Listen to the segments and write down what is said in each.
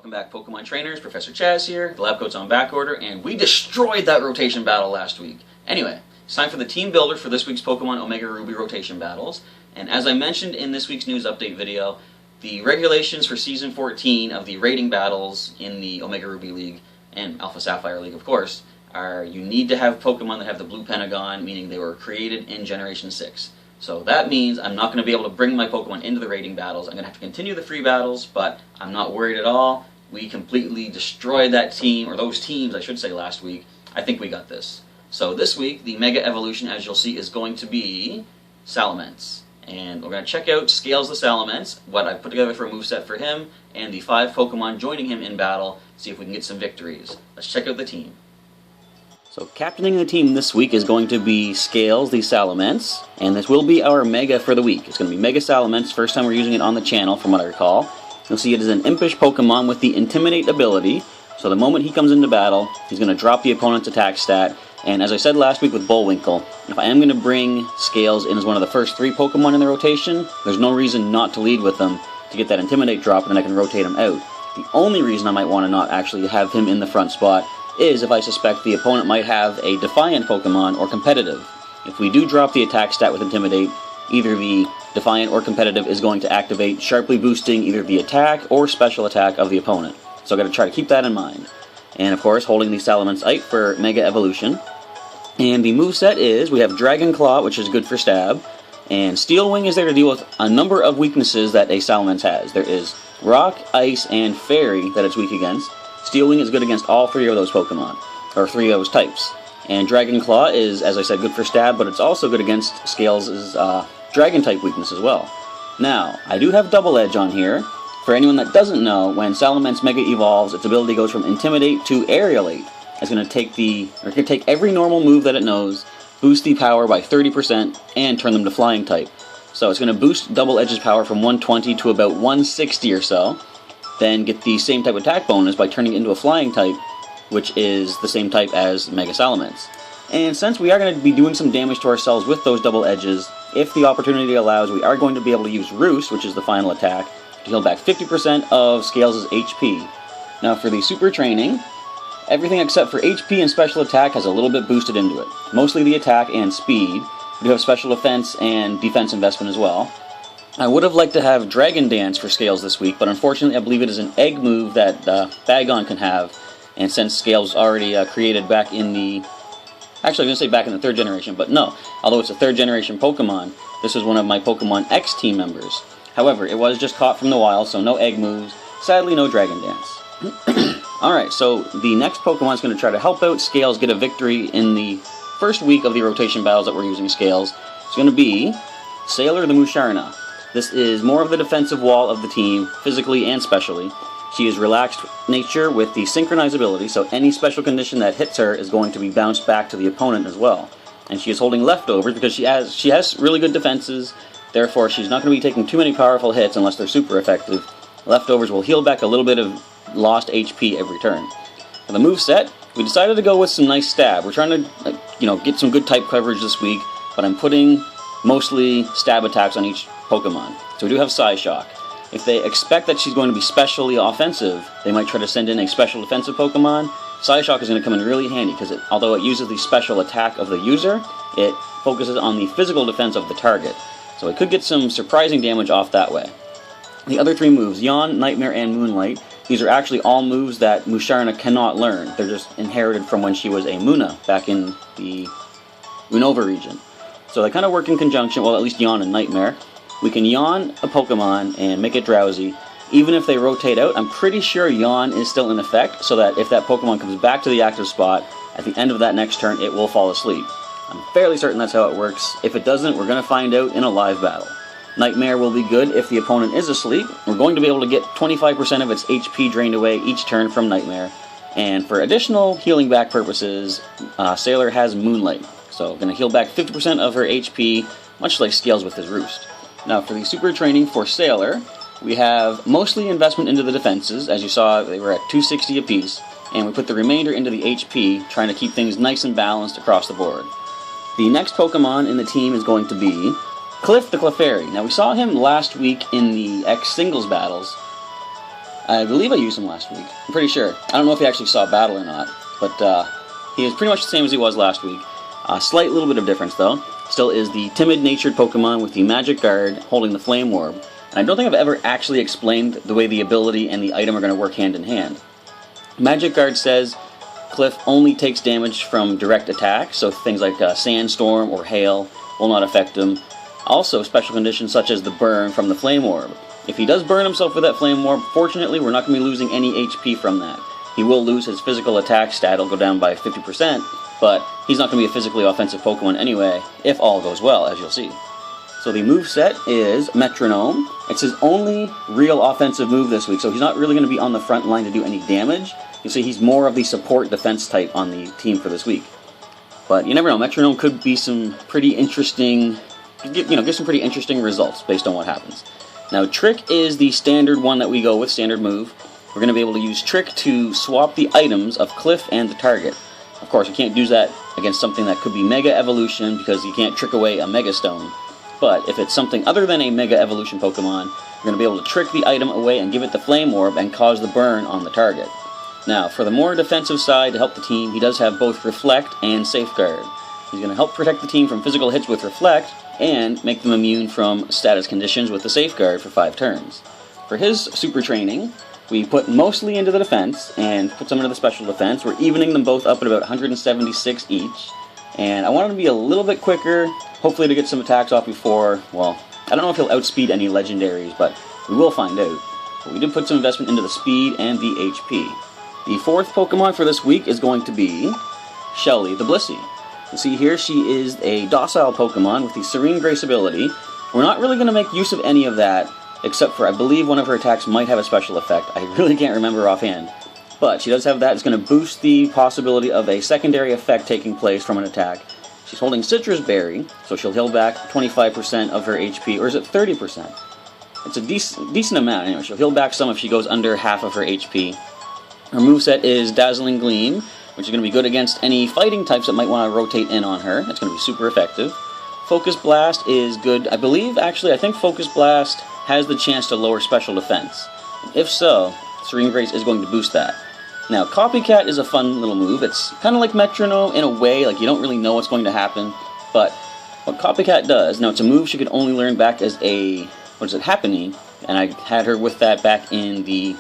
Welcome back, Pokemon trainers. Professor Chaz here. The lab coat's on back order, and we destroyed that rotation battle last week. Anyway, it's time for the team builder for this week's Pokemon Omega Ruby Rotation Battles. And as I mentioned in this week's news update video, the regulations for Season 14 of the rating battles in the Omega Ruby League, and Alpha Sapphire League of course, are you need to have Pokemon that have the blue pentagon, meaning they were created in Generation 6. So that means I'm not going to be able to bring my Pokemon into the rating battles. I'm going to have to continue the free battles, but I'm not worried at all. We completely destroyed that team, or those teams I should say, last week. I think we got this. So this week, the Mega Evolution, as you'll see, is going to be Salamence. And we're going to check out Scales the Salamence, what I put together for a moveset for him, and the 5 Pokemon joining him in battle, see if we can get some victories. Let's check out the team. So captaining the team this week is going to be Scales the Salamence, and this will be our Mega for the week. It's going to be Mega Salamence, first time we're using it on the channel from what I recall. You'll see it is an impish Pokemon with the Intimidate ability, so the moment he comes into battle, he's going to drop the opponent's attack stat, and as I said last week with Bullwinkle, if I am going to bring Scales in as one of the first 3 Pokemon in the rotation, there's no reason not to lead with them to get that Intimidate drop, and then I can rotate him out. The only reason I might want to not actually have him in the front spot is if I suspect the opponent might have a Defiant Pokemon or Competitive. If we do drop the attack stat with Intimidate, either the Defiant or Competitive is going to activate, sharply boosting either the attack or special attack of the opponent. So I've got to try to keep that in mind. And of course, holding the Salamence for Mega Evolution. And the moveset is, we have Dragon Claw, which is good for stab, and Steel Wing is there to deal with a number of weaknesses that a Salamence has. There is Rock, Ice, and Fairy that it's weak against. Steel Wing is good against all 3 of those Pokemon, or 3 of those types. And Dragon Claw is, as I said, good for stab, but it's also good against Scales' Dragon-type weakness as well. Now, I do have Double Edge on here. For anyone that doesn't know, when Salamence Mega evolves, its ability goes from Intimidate to Aerialate. It's going to take every normal move that it knows, boost the power by 30%, and turn them to Flying type. So it's going to boost Double Edge's power from 120 to about 160 or so, then get the same type attack bonus by turning it into a Flying type, which is the same type as Mega Salamence. And since we are going to be doing some damage to ourselves with those Double Edges, if the opportunity allows, we are going to be able to use Roost, which is the final attack, to heal back 50% of Scales' HP. Now for the Super Training, everything except for HP and Special Attack has a little bit boosted into it. Mostly the attack and speed. We do have Special Defense and Defense investment as well. I would have liked to have Dragon Dance for Scales this week, but unfortunately I believe it is an egg move that Bagon can have, and since Scales already created back in the... Actually, I was going to say back in the 3rd generation, but no. Although it's a 3rd generation Pokemon, this was one of my Pokemon X team members. However, it was just caught from the wild, so no egg moves. Sadly, no Dragon Dance. Alright, so the next Pokemon is going to try to help out Scales get a victory in the first week of the rotation battles that we're using Scales. It's going to be Sailor the Musharna. This is more of the defensive wall of the team, physically and specially. She is relaxed nature with the Synchronize ability, so any special condition that hits her is going to be bounced back to the opponent as well. And she is holding leftovers because she has really good defenses, therefore she's not going to be taking too many powerful hits unless they're super effective. Leftovers will heal back a little bit of lost HP every turn. For the moveset, we decided to go with some nice stab. We're trying to get some good type coverage this week, but I'm putting mostly stab attacks on each Pokemon. So we do have Psyshock. If they expect that she's going to be specially offensive, they might try to send in a special defensive Pokemon. Psyshock is going to come in really handy because although it uses the special attack of the user, it focuses on the physical defense of the target. So it could get some surprising damage off that way. The other 3 moves, Yawn, Nightmare, and Moonlight, these are actually all moves that Musharna cannot learn. They're just inherited from when she was a Muna back in the Unova region. So they kind of work in conjunction, well at least Yawn and Nightmare. We can Yawn a Pokemon and make it drowsy. Even if they rotate out, I'm pretty sure Yawn is still in effect, so that if that Pokemon comes back to the active spot, at the end of that next turn, it will fall asleep. I'm fairly certain that's how it works. If it doesn't, we're going to find out in a live battle. Nightmare will be good if the opponent is asleep. We're going to be able to get 25% of its HP drained away each turn from Nightmare. And for additional healing back purposes, Sailor has Moonlight. So going to heal back 50% of her HP, much like Scales with his Roost. Now for the Super Training for Sailor, we have mostly investment into the defenses. As you saw, they were at 260 apiece. And we put the remainder into the HP, trying to keep things nice and balanced across the board. The next Pokemon in the team is going to be Cliff the Clefairy. Now we saw him last week in the X singles battles, I believe I used him last week. I'm pretty sure. I don't know if he actually saw battle or not, but he is pretty much the same as he was last week. A slight little bit of difference, though. Still is the timid-natured Pokemon with the Magic Guard holding the Flame Orb. And I don't think I've ever actually explained the way the ability and the item are going to work hand in hand. Magic Guard says Cliff only takes damage from direct attacks, so things like Sandstorm or Hail will not affect him. Also, special conditions such as the burn from the Flame Orb. If he does burn himself with that Flame Orb, fortunately we're not going to be losing any HP from that. He will lose his physical attack stat, it'll go down by 50%, but he's not going to be a physically offensive Pokemon anyway, if all goes well, as you'll see. So the moveset is Metronome. It's his only real offensive move this week, so he's not really going to be on the front line to do any damage. You see, he's more of the support defense type on the team for this week. But you never know, Metronome could be some pretty interesting, give some pretty interesting results based on what happens. Now, Trick is the standard one that we go with, standard move. We're going to be able to use Trick to swap the items of Cliff and the target. Of course, you can't use that against something that could be Mega Evolution because you can't trick away a Mega Stone. But if it's something other than a Mega Evolution Pokemon, you're going to be able to trick the item away and give it the Flame Orb and cause the burn on the target. Now, for the more defensive side to help the team, he does have both Reflect and Safeguard. He's going to help protect the team from physical hits with Reflect and make them immune from status conditions with the Safeguard for 5 turns. For his Super Training, we put mostly into the defense and put some into the special defense. We're evening them both up at about 176 each. And I want him to be a little bit quicker, hopefully to get some attacks off before, well, I don't know if he'll outspeed any legendaries, but we will find out. But we did put some investment into the speed and the HP. The 4th Pokemon for this week is going to be Shelly the Blissey. You see here, she is a docile Pokemon with the Serene Grace ability. We're not really going to make use of any of that, except for I believe one of her attacks might have a special effect. I really can't remember offhand. But she does have that. It's going to boost the possibility of a secondary effect taking place from an attack. She's holding Citrus Berry, so she'll heal back 25% of her HP, or is it 30%? It's a decent amount. Anyway, she'll heal back some if she goes under half of her HP. Her moveset is Dazzling Gleam, which is going to be good against any fighting types that might want to rotate in on her. It's going to be super effective. Focus Blast is good. I think Focus Blast has the chance to lower special defense. If so, Serene Grace is going to boost that. Now, Copycat is a fun little move. It's kind of like Metronome in a way, like you don't really know what's going to happen, but what Copycat does, now it's a move she could only learn back as a, Happiny, and I had her with that back in the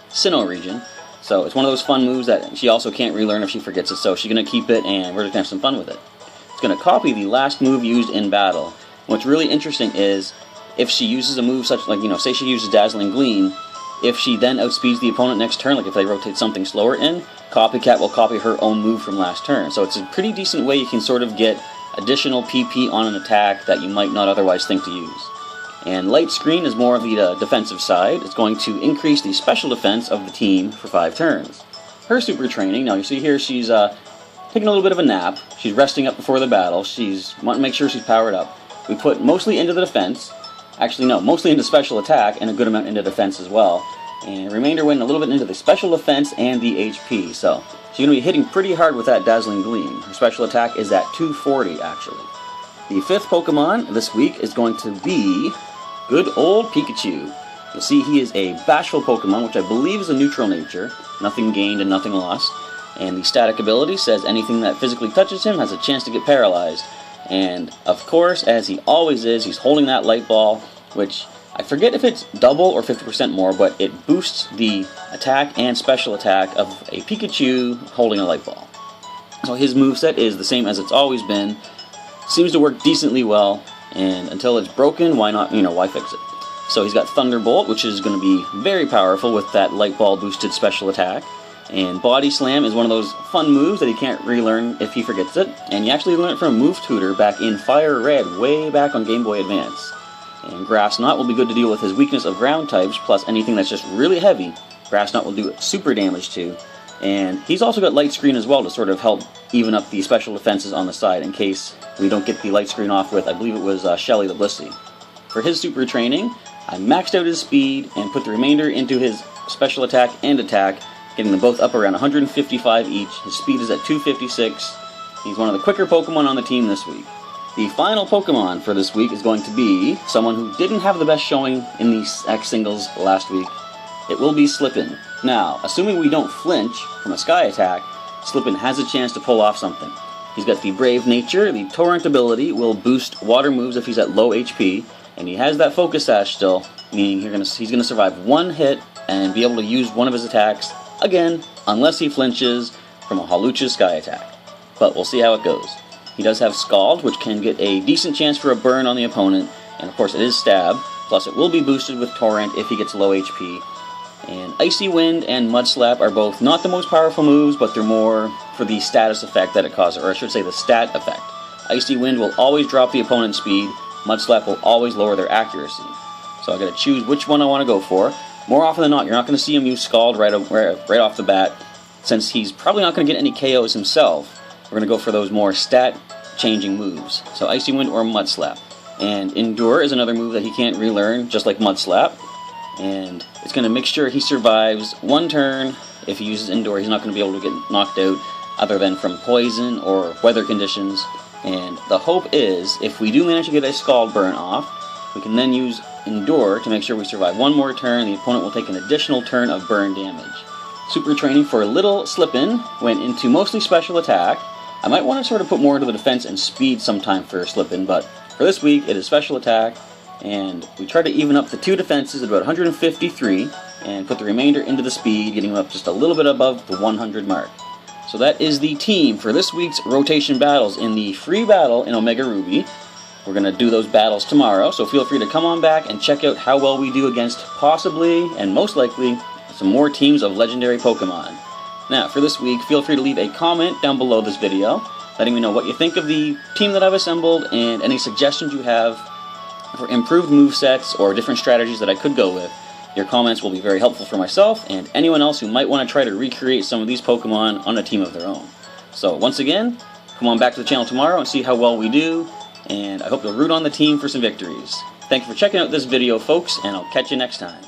Sinnoh region, so it's one of those fun moves that she also can't relearn if she forgets it, so she's going to keep it and we're just going to have some fun with it. It's going to copy the last move used in battle. What's really interesting is, if she uses a move such, like, say she uses Dazzling Gleam, if she then outspeeds the opponent next turn, like if they rotate something slower in, Copycat will copy her own move from last turn. So it's a pretty decent way you can sort of get additional PP on an attack that you might not otherwise think to use. And Light Screen is more of the defensive side. It's going to increase the special defense of the team for 5 turns. Her Super Training, now you see here she's taking a little bit of a nap. She's resting up before the battle. She's wanting to make sure she's powered up. We put mostly into the defense. Actually, no, mostly into special attack and a good amount into defense as well. And remainder went a little bit into the special defense and the HP. So she's going to be hitting pretty hard with that Dazzling Gleam. Her special attack is at 240, actually. The 5th Pokemon this week is going to be good old Pikachu. You'll see he is a bashful Pokemon, which I believe is a neutral nature. Nothing gained and nothing lost. And the static ability says anything that physically touches him has a chance to get paralyzed. And, of course, as he always is, he's holding that light ball, which I forget if it's double or 50% more, but it boosts the attack and special attack of a Pikachu holding a light ball. So his moveset is the same as it's always been. Seems to work decently well, and until it's broken, why not, why fix it? So he's got Thunderbolt, which is going to be very powerful with that light ball boosted special attack. And Body Slam is one of those fun moves that he can't relearn if he forgets it. And you actually learn it from a move tutor back in Fire Red, way back on Game Boy Advance. And Grass Knot will be good to deal with his weakness of ground types, plus anything that's just really heavy. Grass Knot will do super damage to. And he's also got Light Screen as well to sort of help even up the special defenses on the side in case we don't get the Light Screen off with, I believe it was Shelly the Blissey. For his Super Training, I maxed out his speed and put the remainder into his special attack and attack, getting them both up around 155 each. His speed is at 256. He's one of the quicker Pokemon on the team this week. The final Pokemon for this week is going to be someone who didn't have the best showing in the X singles last week. it will be Slippin. Now, assuming we don't flinch from a Sky attack, Slippin has a chance to pull off something. He's got the Brave Nature, the Torrent ability will boost water moves if he's at low HP, and he has that Focus Sash still, meaning he's going to survive one hit and be able to use one of his attacks again, unless he flinches from a Hawlucha's Sky attack. But we'll see how it goes. He does have Scald, which can get a decent chance for a burn on the opponent, and of course it is Stab, plus it will be boosted with Torrent if he gets low HP. And Icy Wind and Mud Slap are both not the most powerful moves, but they're more for the status effect that it causes, or I should say the stat effect. Icy Wind will always drop the opponent's speed, Mud Slap will always lower their accuracy. So I gotta choose which one I want to go for. More often than not, you're not going to see him use Scald right off the bat, since he's probably not going to get any KOs himself. We're going to go for those more stat-changing moves. So Icy Wind or Mud Slap. And Endure is another move that he can't relearn, just like Mud Slap. And it's going to make sure he survives one turn. If he uses Endure, he's not going to be able to get knocked out other than from poison or weather conditions. And the hope is, if we do manage to get a Scald burn off, we can then use Endure to make sure we survive one more turn. The opponent will take an additional turn of burn damage. Super training for Little Slippin went into mostly special attack. I might want to sort of put more into the defense and speed sometime for Slippin, but for this week it is special attack, and we try to even up the two defenses at about 153 and put the remainder into the speed, getting them up just a little bit above the 100 mark. So that is the team for this week's rotation battles in the free battle in Omega Ruby. We're going to do those battles tomorrow, so feel free to come on back and check out how well we do against possibly, and most likely, some more teams of legendary Pokemon. Now, for this week, feel free to leave a comment down below this video, letting me know what you think of the team that I've assembled, and any suggestions you have for improved movesets or different strategies that I could go with. Your comments will be very helpful for myself, and anyone else who might want to try to recreate some of these Pokemon on a team of their own. So, once again, come on back to the channel tomorrow and see how well we do, and I hope you'll root on the team for some victories. Thank you for checking out this video, folks, and I'll catch you next time.